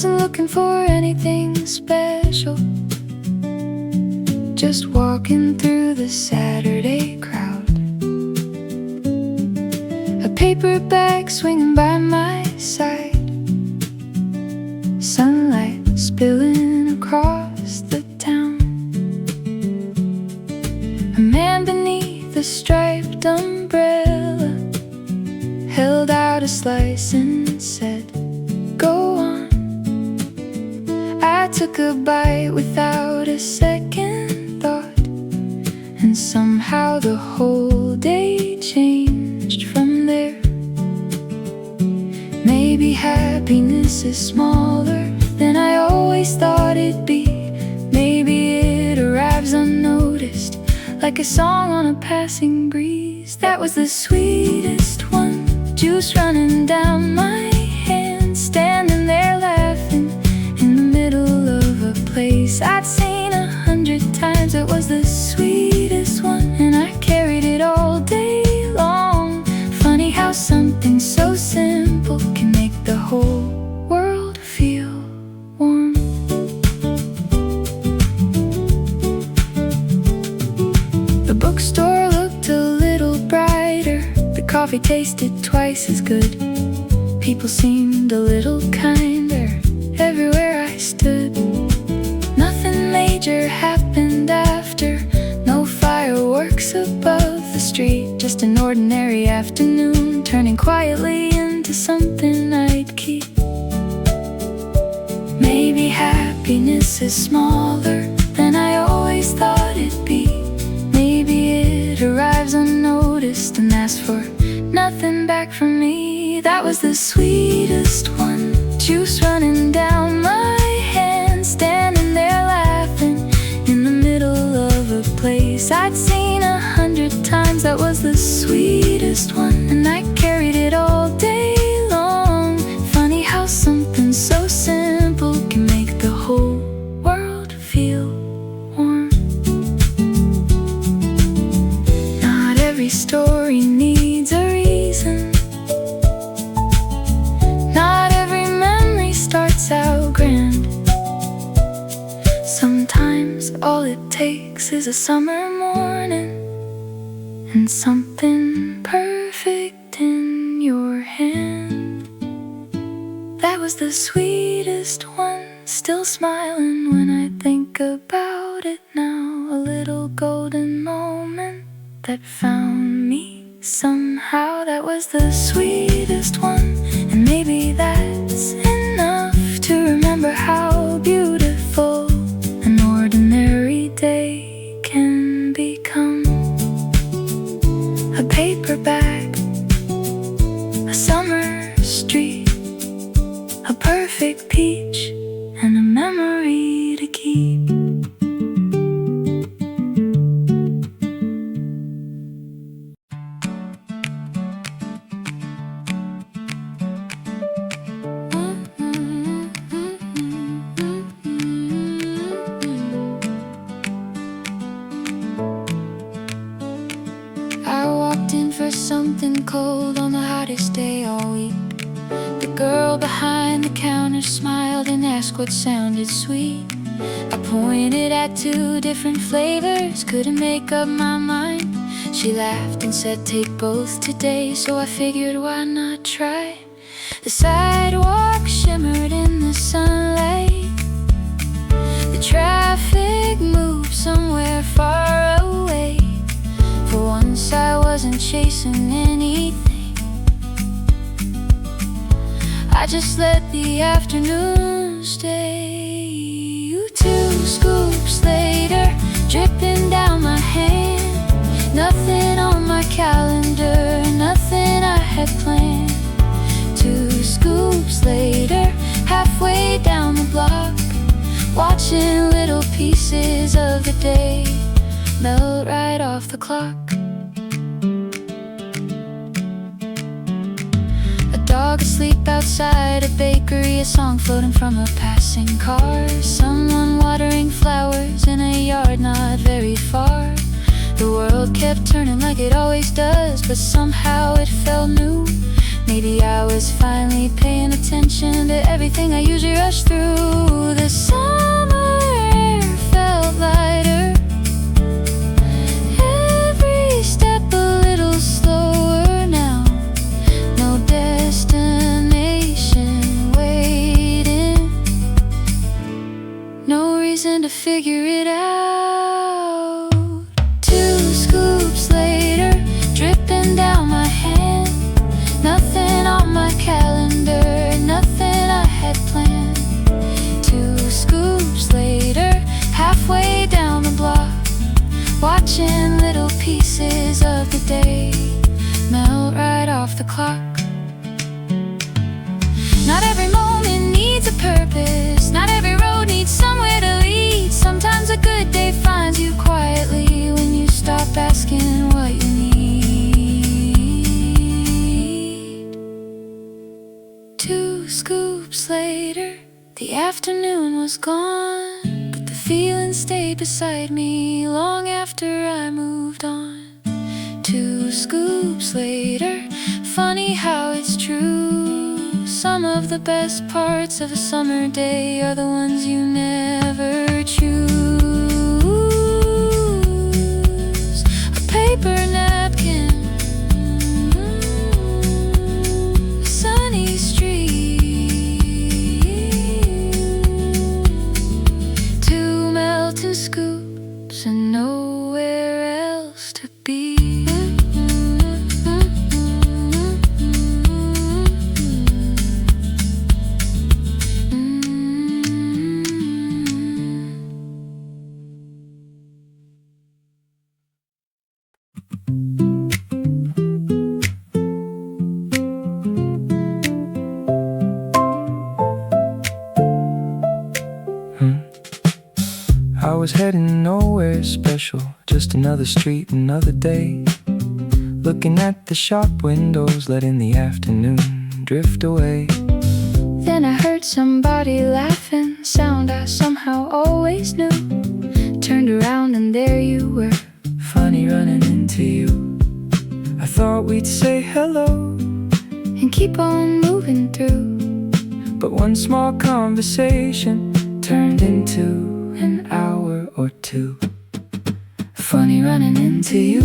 Wasn't looking for anything special, just walking through the Saturday crowd. A paper bag swinging by my side, sunlight spilling across the town. A man beneath a striped umbrella held out a slice and said, "Go on." I took a bite without a second thought, and somehow the whole day changed from there. Maybe happiness is smaller than I always thought it'd be. Maybe it arrives unnoticed, like a song on a passing breeze. That was the sweetest one, juice running down my hand, standing there laughing in the middle of a place I'd seen 100 times. It was the sweetest one, and I carried it all day long. Funny how something so simple can make the whole world feel warm. The bookstore looked a little brighter, the coffee tasted twice as good. People seemed a little kinder everywhere I stood. Nothing major happened after, no fireworks above the street. Just an ordinary afternoon, turning quietly into something I'd keep. Maybe happiness is smaller than I always thought it'd be. Maybe it arrives unnoticed and asks for nothing back from me. That was the sweetest one, juice running down my hand, standing there laughing in the middle of a place I'd seen 100 times. That was the sweetest one, and I carried it all day long. Funny how something so simple can make the whole world feel warm. Not every story needs a reason, not every memory starts out grand. Sometimes all it takes is a summer morning and something perfect in your hand. That was the sweetest one, still smiling when I think about it now. A little golden moment that found me somehow. That was the sweetest one, and maybe that's enough to remember how beautiful an ordinary day can become. A paper bag, a summer street, a perfect peach, and a memory to keep. I walked in for something cold on the hottest day all week. The girl behind the counter smiled and asked what sounded sweet. I pointed at 2 different flavors, couldn't make up my mind. She laughed and said, "Take both today," so I figured, why not try? The sidewalk shimmered in the sunlight, the traffic moved somewhere far away. For once I wasn't chasing anything, I just let the afternoon stay. 2 scoops later, dripping down my hand, nothing on my calendar, nothing I had planned. 2 scoops later, halfway down the block, watching little pieces of the day melt right off the clock. A dog asleep outside a bakery, a song floating from a passing car, someone watering flowers in a yard not very far. The world kept turning like it always does, but somehow it felt new. Maybe I was finally paying attention to everything I usually rush through. The summer air felt lighter, every step a little slower now. No destination waiting, no reason to figure it out. 2 scoops later, dripping down my hand. Nothing on my calendar, nothing I had planned. 2 scoops later, halfway down the block, watching little pieces of the day melt right off the clock. Not every moment needs a purpose, not every road needs somewhere to lead. Sometimes a good day finds you quietly when you stop asking what you need. 2 scoops later, the afternoon was gone, but the feeling stayed beside me long after I moved on. 2 scoops later, funny how it's true. Some of the best parts of a summer day are the ones you never choose. A paper napkin, a sunny street, 2 melting scoops and nowhere else to be. I was heading nowhere special, just another street, another day. Looking at the shop windows, letting the afternoon drift away. Then I heard somebody laughing, sound I somehow always knew. Turned around and there you were, Funny running into you. I thought we'd say hello and keep on moving through. but one small conversation turned into an hour or 2. Funny running into you,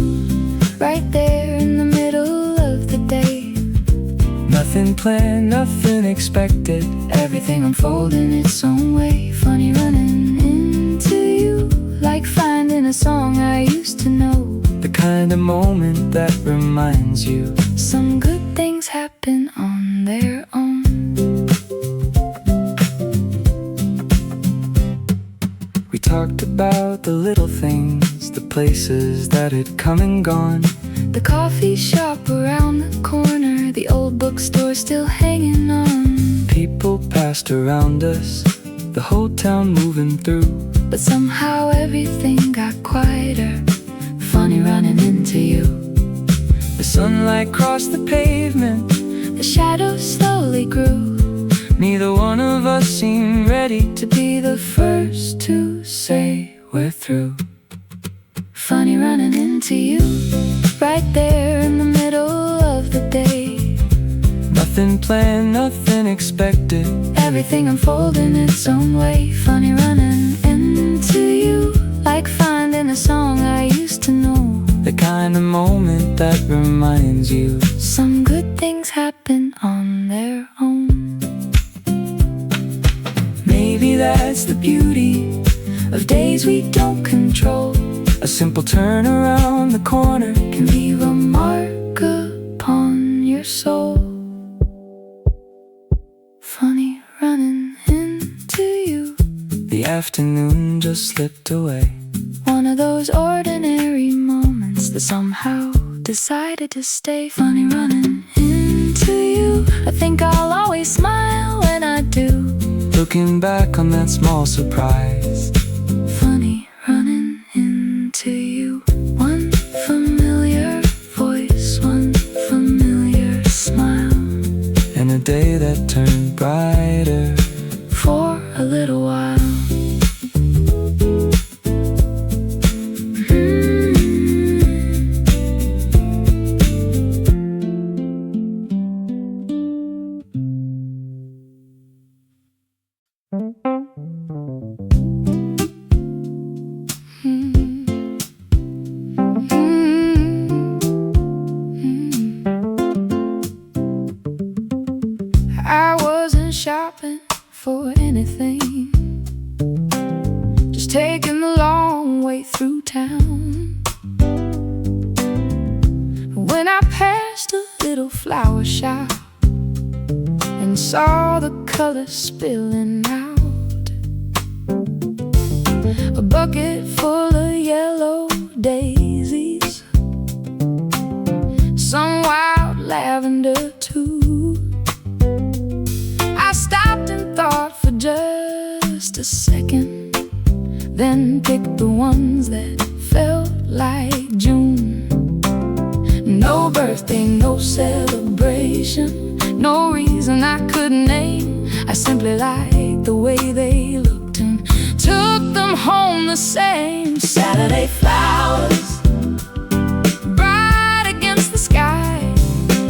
right there in the middle of the day. Nothing planned, nothing expected, Everything unfolding its own way. Funny running into you, like finding a song I used to know. the kind of moment that reminds you Some good things happen on their own. We talked about the little things, the places that had come and gone. The coffee shop around the corner, the old bookstore still hanging on. People passed around us, the whole town moving through. But somehow everything got quieter. Funny running into you. The sunlight crossed the pavement, The shadows slowly grew. neither one of us seemed ready To be the first to say we're through. funny running into you, right there in the middle of the day. Nothing planned, nothing expected, Everything unfolding its own way. Funny running into you, like finding a song I used to know. the kind of moment that reminds you Some good things happen on their own. maybe that's the beauty Of days we don't control, a simple turn around the corner. can leave a mark upon your soul. Funny running into you, The afternoon just slipped away. one of those ordinary moments that somehow decided to stay. Funny running into you, I think I'll always smile when I do. Looking back on that small surprise, Funny running into you, one familiar voice, one familiar smile, and a day that turned brighter. for a little while. way through town. When I passed a little flower shop and saw the colors spilling out, a bucket full of yellow daisies, some wild lavender too. I stopped and thought for just a second, then picked the ones that felt like June. No birthday, no celebration, no reason I could name. I simply liked the way they looked and took them home the same. Saturday flowers, bright against the sky,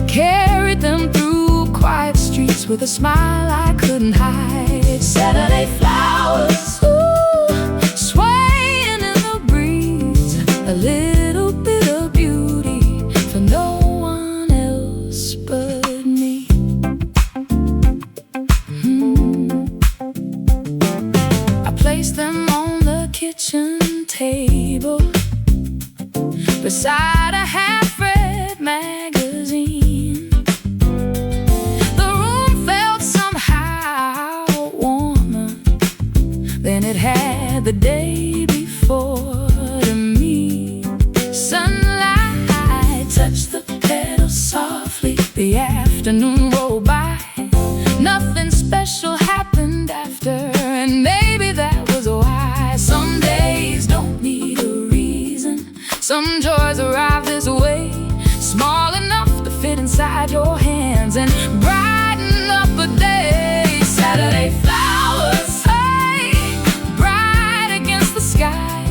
carried them through quiet streets with a smile I couldn't hide. Saturday flowers, ooh, swaying in the breeze, a little bit of beauty for no one else but me. I placed them on the kitchen table beside a half-read magazine. The room felt somehow warmer than it had the day before to me. Sunlight touched the petals softly, the afternoon rolled by. Nothing special happened after, and maybe that was why. Some days don't need a reason, some joys arrive this way, small enough to fit inside your hands and brighten up a day. Saturday flowers, hey, bright against the sky,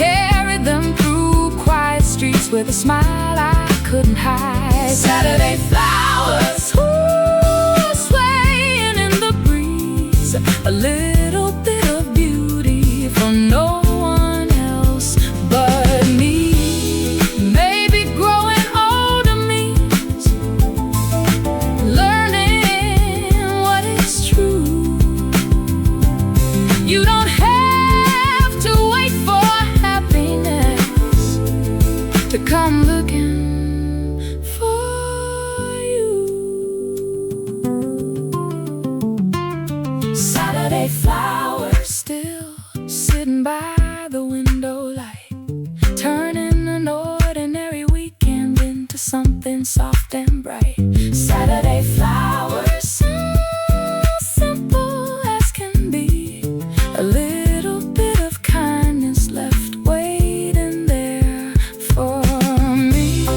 carried them through quiet streets with a smile I couldn't hide. Saturday flowers, ooh, swaying in the breeze, a little bit of beauty for no one else but me. Maybe growing older means learning what is true. You don't have to wait for happiness to come looking for you. Saturday flowers, still sitting by the window light, turning an ordinary weekend into something soft and bright. Saturday flowers, simple as can be, a little bit of kindness left waiting there for me.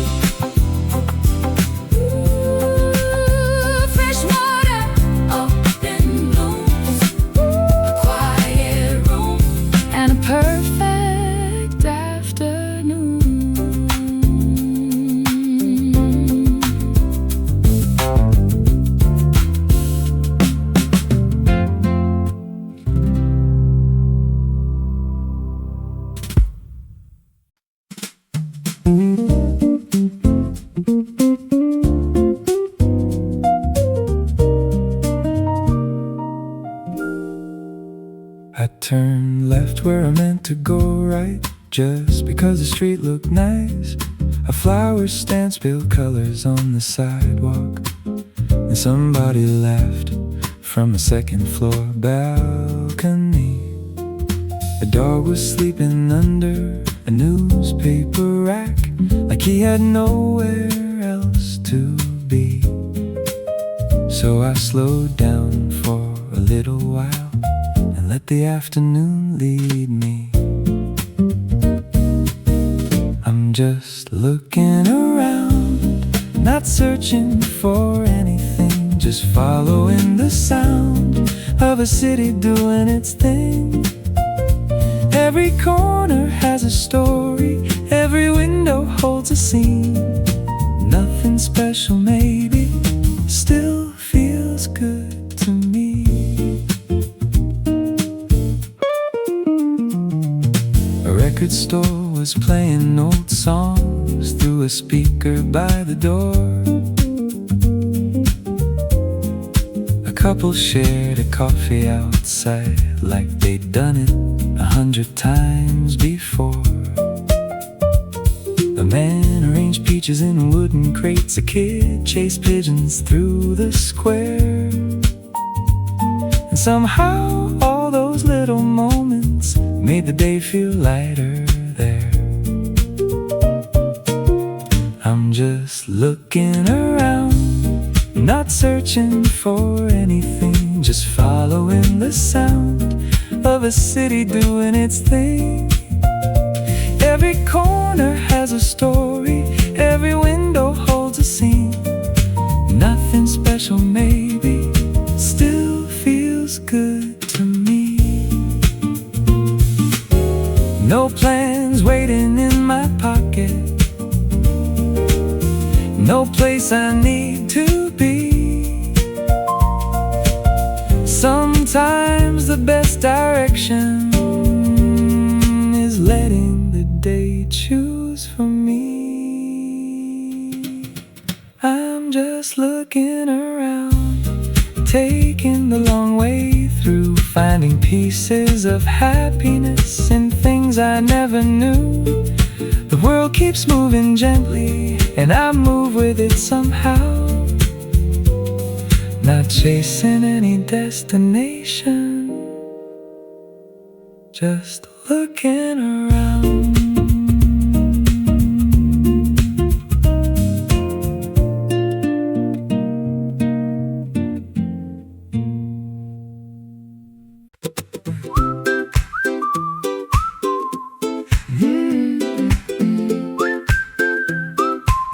Ooh, fresh water up in bloom, a quiet room, and a perfect afternoon. I turned left where I meant to go right, just because the street looked nice. A flower stand spilled colors on the sidewalk, and somebody laughed from a second floor balcony. A dog was sleeping under a newspaper rack, like he had nowhere else to be. So I slowed down for a little while and let the afternoon lead me. I'm just looking around, not searching for anything, just following the sound of a city doing its thing. Every corner has a story, every window holds a scene. Nothing special maybe, still feels good to me. A record store was playing old songs through a speaker by the door. A couple shared a coffee outside like they'd done it 100 times before. A man arranged peaches in wooden crates. A kid chased pigeons through the square. And somehow all those little moments made the day feel lighter there. I'm just looking around, not searching for anything, just following the sound of a city doing its thing. Every corner has a story, every window holds a scene. Nothing special maybe, still feels good to me. No plans waiting in my pocket, no place I need to be. Sometimes the best direction is letting the day choose for me. I'm just looking around, taking the long way through, finding pieces of happiness in things I never knew. The world keeps moving gently, and I move with it somehow. Not chasing any destination, just looking around.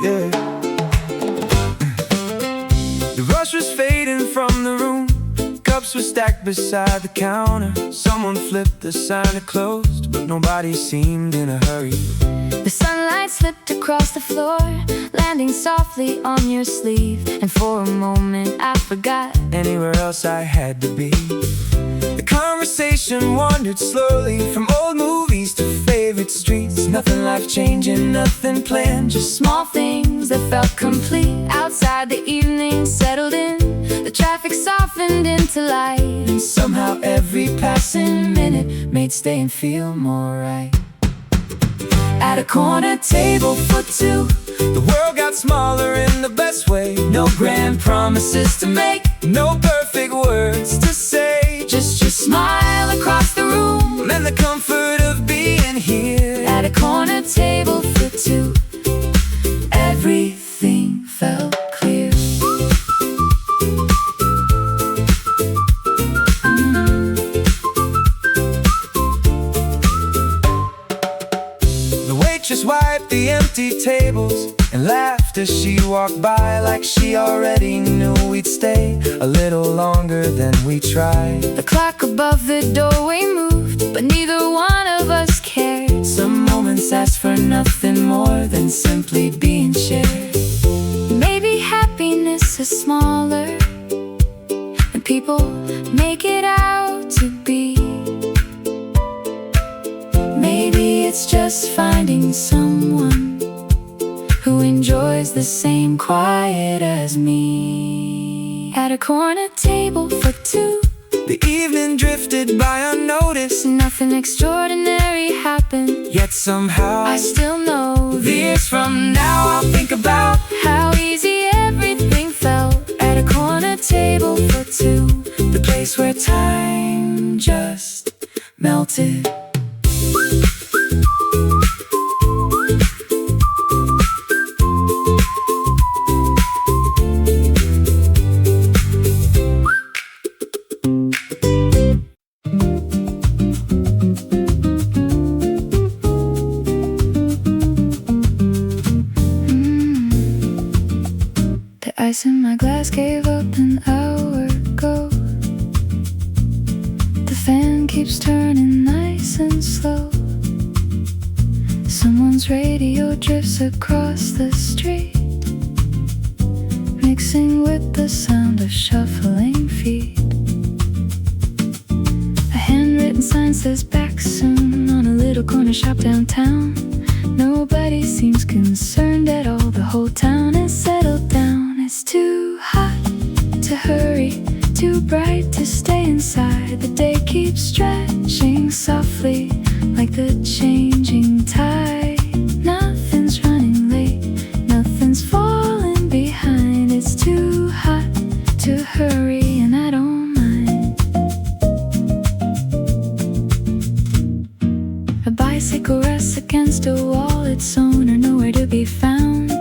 Yeah. The rush was fading from the room. Cups were stacked beside the counter. Someone flipped the sign that closed, but nobody seemed in a hurry. The sunlight slipped across the floor, landing softly on your sleeve. And for a moment I forgot anywhere else I had to be. The conversation wandered slowly from old movies to favorite streets. Nothing life-changing, nothing planned, just small things that felt complete. Outside the evening settled in, the traffic softened into light, and somehow every passing minute made staying feel more right. At a corner table for two, the world got smaller in the best way. no grand promises to make, no perfect words to say, just your smile across the room, and the comfort of being here. At a corner table for two, everything felt clear. The waitress wiped the empty tables and laughed as she walked by, like she already knew we'd stay a little longer than we tried. The clock above the doorway moved, but neither one of us cared. Some moments ask for nothing more than simply being shared. Maybe happiness is smaller than people make it out to be. Maybe it's just finding someone who enjoys the same quiet as me. At a corner table for two, the evening drifted by unnoticed. nothing extraordinary happened, Yet somehow I still know years from now I'll think about how easy everything felt. At a corner table for two, the place where time just melted. The ice in my glass gave up an hour ago. The fan keeps turning nice and slow. Someone's radio drifts across the street, mixing with the sound of shuffling feet. A handwritten sign says back soon on a little corner shop downtown. Nobody seems concerned at all, the whole town has settled down. It's too hot to hurry, too bright bright to stay inside. The day keeps stretching softly like the changing tide. Nothing's running late, nothing's falling behind. It's too hot to hurry and I don't mind. A bicycle rests against a wall, its owner nowhere to be found.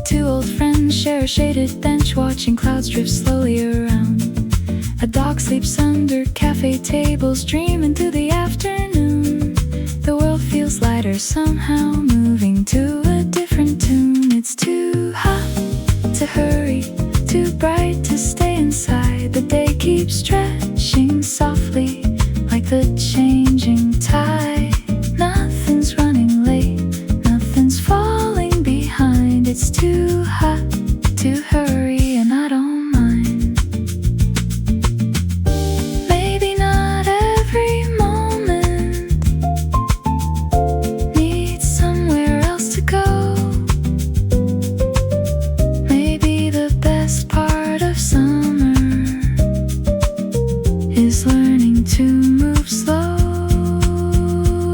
Two old friends share a shaded bench, watching clouds drift slowly around. A dog sleeps under cafe tables, dreaming through the afternoon. The world feels lighter somehow, moving to a different tune. It's too hot to hurry, too bright to stay inside. The day keeps stretching softly like the changing tide. Nothing's running late, nothing's falling behind. It's too hot to hurry and I don't mind. Maybe not every moment needs somewhere else to go. Maybe the best part of summer is learning to move slow.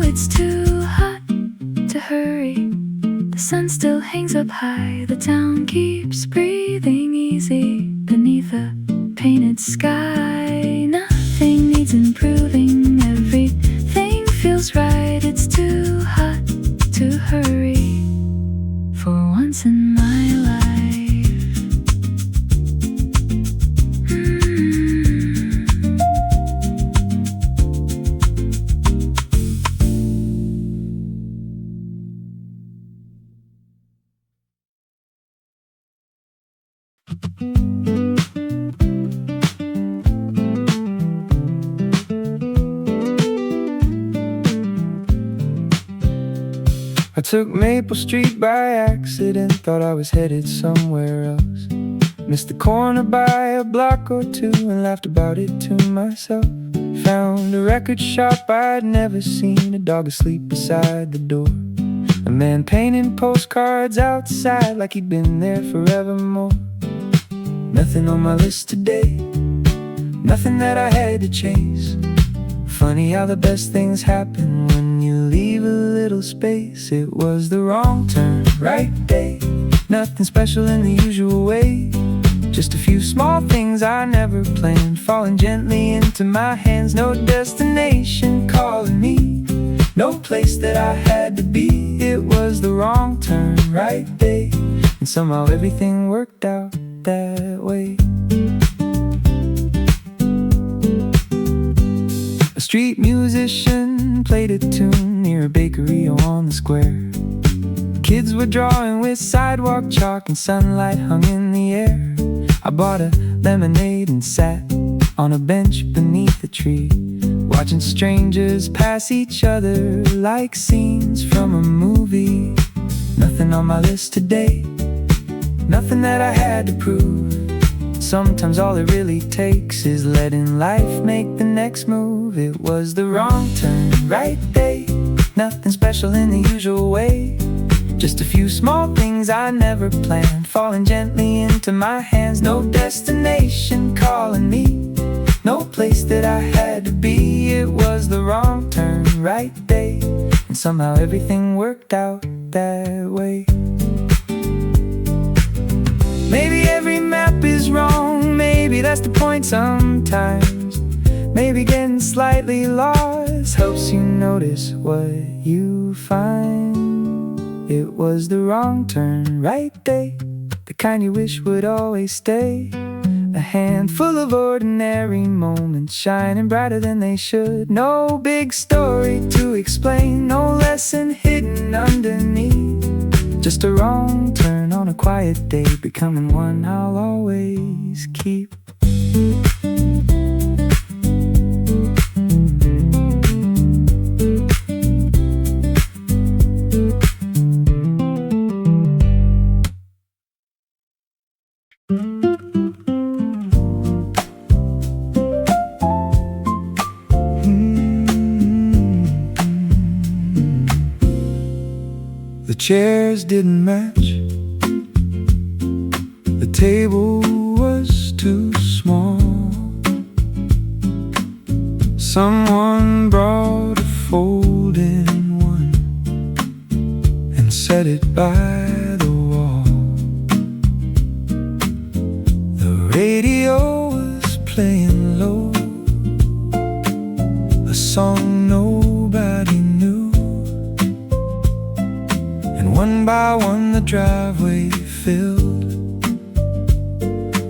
It's too hot to hurry, the sun still hangs up high. The town keeps breathing easy beneath a painted sky. Nothing needs improving, everything feels right. It's too hot to hurry for once in my life. I took Maple Street by accident, thought I was headed somewhere else. Missed the corner by a block or two and laughed about it to myself. Found a record shop I'd never seen, a dog asleep beside the door. A man painting postcards outside like he'd been there forevermore. Nothing on my list today, nothing that I had to chase. Funny how the best things happen when you leave a little space. It was the wrong turn, right day, nothing special in the usual way. Just a few small things I never planned, falling gently into my hands. No destination calling me, no place that I had to be. It was the wrong turn, right day, and somehow everything worked out that way. A street musician played a tune near a bakery on the square. Kids were drawing with sidewalk chalk and sunlight hung in the air. I bought a lemonade and sat on a bench beneath a tree, watching strangers pass each other like scenes from a movie. Nothing on my list today, nothing that I had to prove. Sometimes all it really takes is letting life make the next move. It was the wrong turn, right day, nothing special in the usual way. Just a few small things I never planned, falling gently into my hands. No destination calling me, no place that I had to be. It was the wrong turn, right day, and somehow everything worked out that way. Maybe every map is wrong, maybe that's the point sometimes. Maybe getting slightly lost helps you notice what you find. It was the wrong turn, right day, the kind you wish would always stay. A handful of ordinary moments shining brighter than they should. No big story to explain, no lesson hidden underneath. Just a wrong turn on a quiet day, becoming one I'll always keep. The chairs didn't match, the table was too small. Someone brought a fold-in one and set it by the wall. The radio was playing low, a song nobody knew. And one by one the driveway filled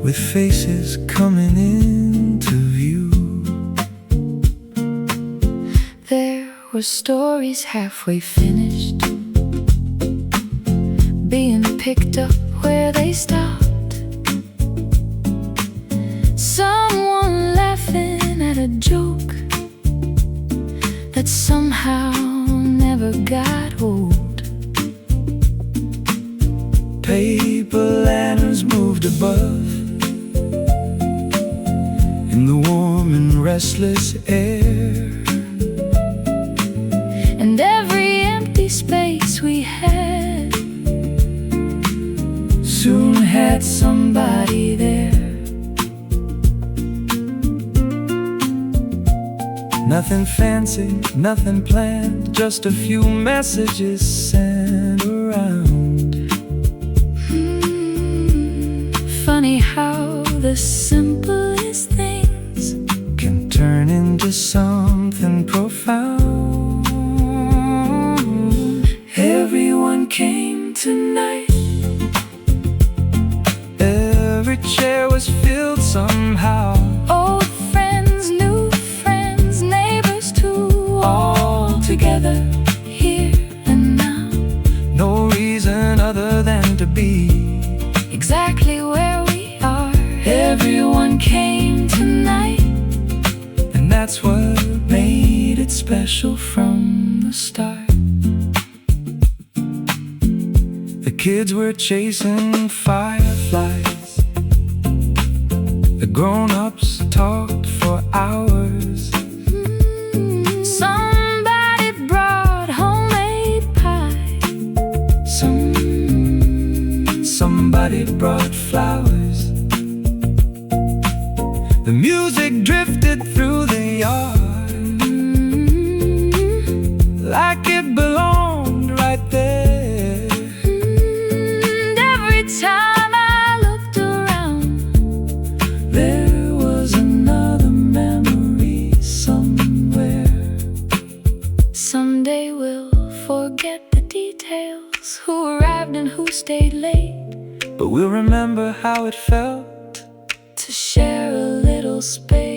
with faces coming into view. There were stories halfway finished, being picked up where they stopped. Someone laughing at a joke that somehow never got old. Paper lanterns moved above in the warm and restless air, and every empty space we had soon had somebody there. Nothing fancy, nothing planned, just a few messages sent around. Funny how the simplest things can turn into something profound. Everyone came tonight, every chair was filled somehow. old friends, new friends, neighbors too, all together here and now. No reason other than to be Exactly where we are. Everyone came tonight, and that's what made it special from the start. The kids were chasing fireflies, the grown-ups talked for hours. Somebody brought homemade pie. Somebody brought flowers. The music drifted through the yard, like it belonged right there. And every time I looked around, There was another memory somewhere. someday we'll forget the details, who arrived and who stayed late, But we'll remember how it felt to share a little space.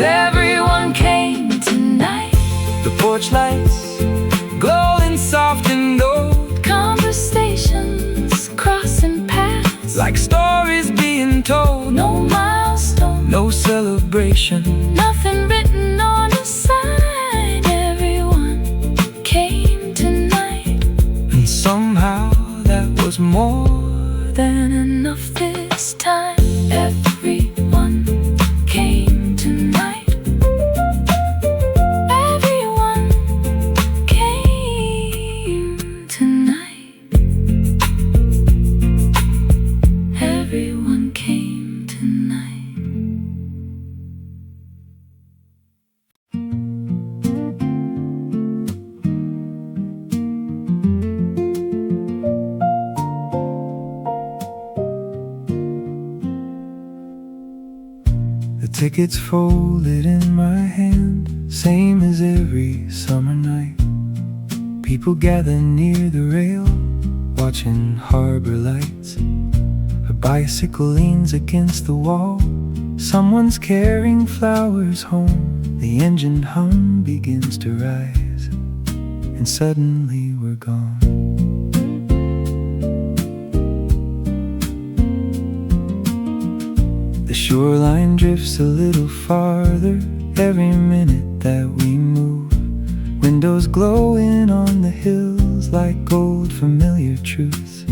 Everyone came tonight, the porch lights glowing soft and old, conversations crossing paths, like stories being told. no milestone, No celebration, nothing written on a sign. Everyone came tonight, and somehow that was more than enough this time. Everyone came tonight. Everyone came tonight. Everyone came tonight. The tickets folded in my hand, same as every summer night. People gather near the rail, watching harbor lights. A bicycle leans against the wall, someone's carrying flowers home. The engine hum begins to rise, and suddenly we're gone. The shoreline drifts a little farther every minute that we move. Windows glowing on the hills like old familiar truths.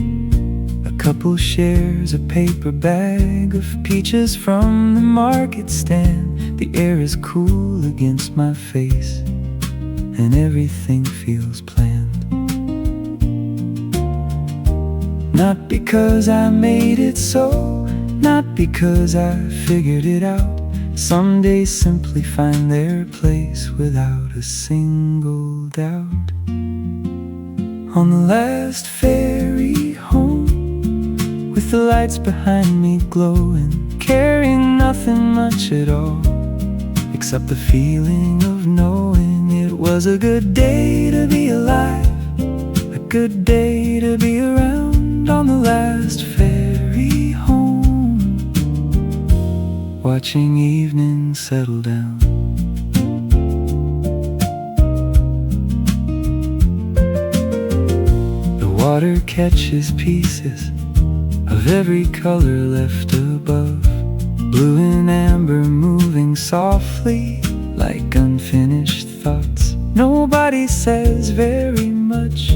A couple shares a paper bag of peaches from the market stand. The air is cool against my face, and everything feels planned. Not because I made it so, Not because I figured it out. Some days simply find their place without a single doubt. On the last ferry home, with the lights behind me glowing, carrying nothing much at all, except the feeling of knowing it was a good day to be alive, a good day to be around. On the last ferry home, watching evening settle down. The water catches pieces of every color left above, blue and amber moving softly like unfinished thoughts. Nobody says very much.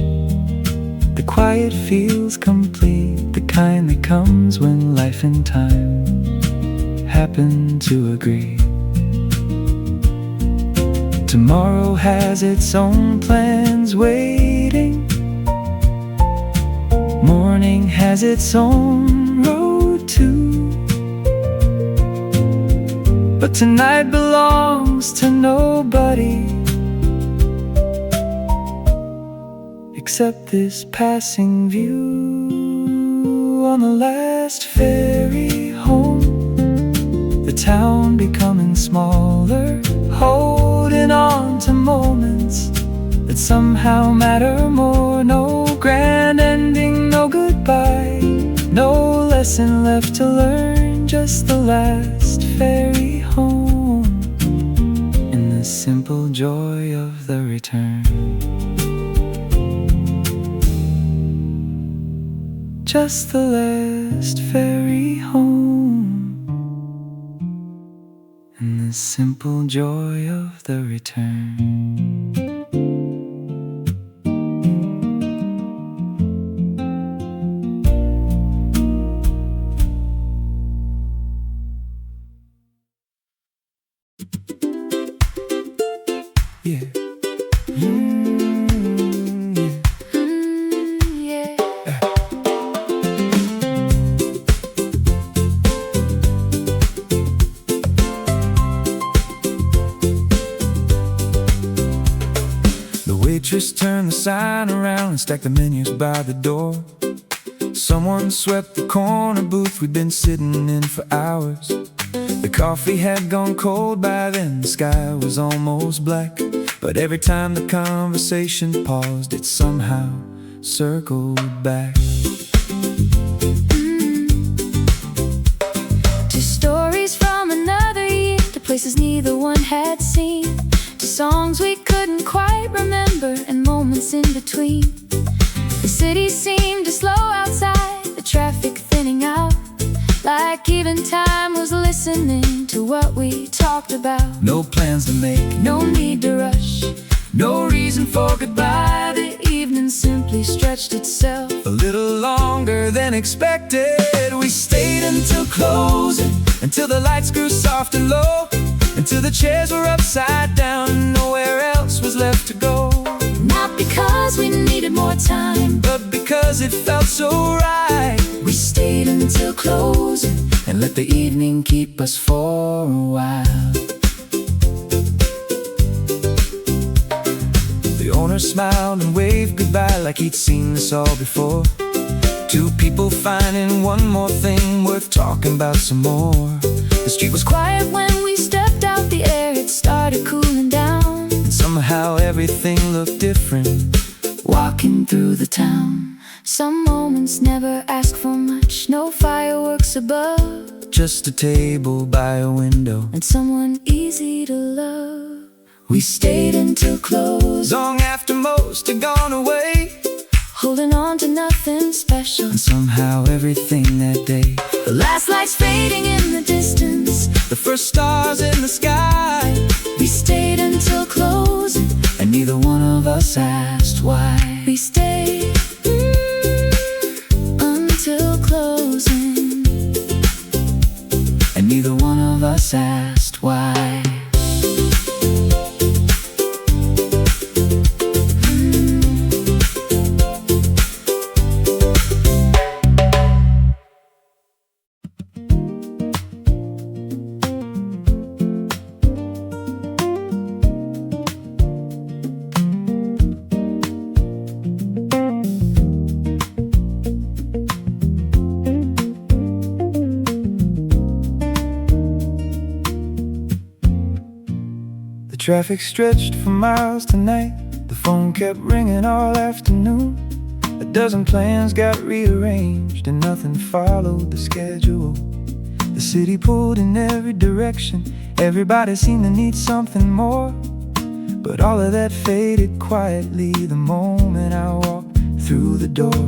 The quiet feels complete, the kind that comes when life and time happen to agree. Tomorrow has its own plans waiting. Morning has its own road too. But tonight belongs to nobody except this passing view. On the last ferry home, the town becoming smaller, holding on to moments that somehow matter more. No grand ending, no goodbye, no lesson left to learn, just the last ferry home and the simple joy of the return. Just the last ferry home and the simple joy of the return. Yeah. Waitress turned the sign around and stacked the menus by the door. Someone swept the corner booth we'd been sitting in for hours. The coffee had gone cold by then, the sky was almost black. But every time the conversation paused, it somehow circled back. To stories from another year, to places neither one had seen, to songs we couldn't quite remember, and moments in between. The city seemed to slow outside, the traffic thinning out, like even time was listening to what we talked about. No plans to make, no need to rush, no reason for goodbye. the evening simply stretched itself A little longer than expected. We stayed until closing, until the lights grew soft and low, until the chairs were upside down and nowhere else was left to go. Not because we needed more time, but because it felt so right. we stayed until closing and let the evening keep us for a while. The owner smiled and waved goodbye like he'd seen this all before. Two people finding one more thing worth talking about some more. The street was quiet when we stepped out, the air had started cooling down, and somehow everything looked different walking through the town. Some moments never ask for much, no fireworks above, just a table by a window and someone easy to love. We stayed until close, long after most had gone away, holding on to nothing special, and somehow everything that day. the last lights fading in the distance, The first stars in the sky. we stayed until closing, And neither one of us asked why. we stayed until closing, And neither one of us asked why. traffic stretched for miles tonight. The phone kept ringing all afternoon. A dozen plans got rearranged and nothing followed the schedule. The city pulled in every direction. Everybody seemed to need something more. But all of that faded quietly the moment I walked through the door.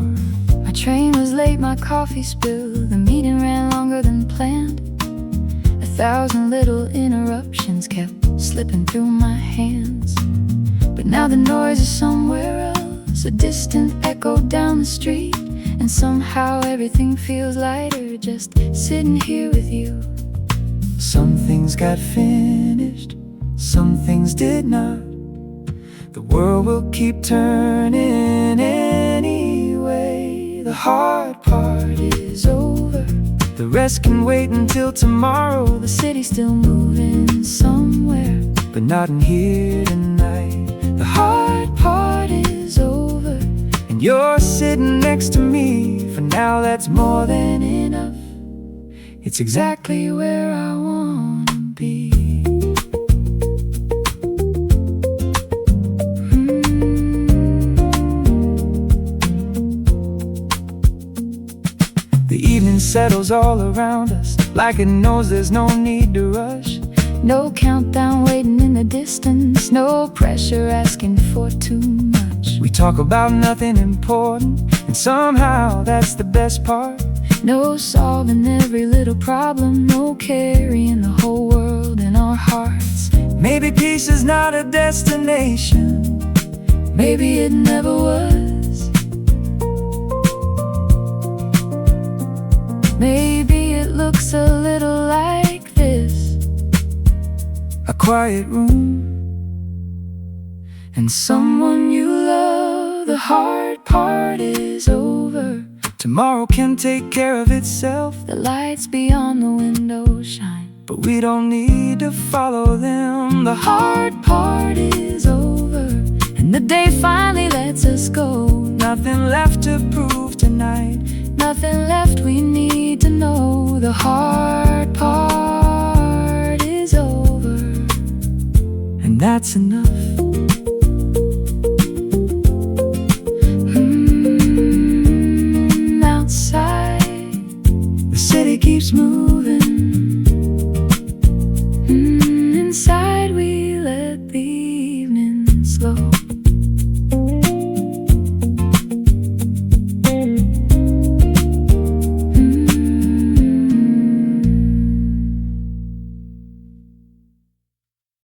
My train was late, my coffee spilled. The meeting ran longer than planned. 1,000 little interruptions kept slipping through my hands. But now the noise is somewhere else, a distant echo down the street. And somehow everything feels lighter just sitting here with you. Some things got finished, some things did not. The world will keep turning anyway. The hard part is over, the rest can wait until tomorrow. The city's still moving somewhere, but not in here tonight. the hard part is over. And you're sitting next to me. For now that's more than enough. It's exactly Where I wanna be. The evening settles all around us, like it knows there's no need to rush. No countdown waiting in the distance, no pressure asking for too much. We talk about nothing important, and somehow that's the best part. No solving every little problem, no carrying the whole world in our hearts. Maybe peace is not a destination, Maybe it never was. Maybe it looks a little like this: a quiet room, and someone you love. The hard part is over. tomorrow can take care of itself. The lights beyond the window shine, But we don't need to follow them. the hard part is over, and the day finally lets us go. Nothing left to prove tonight. Nothing left we need to know. The hard part is over, And that's enough. Outside The city keeps moving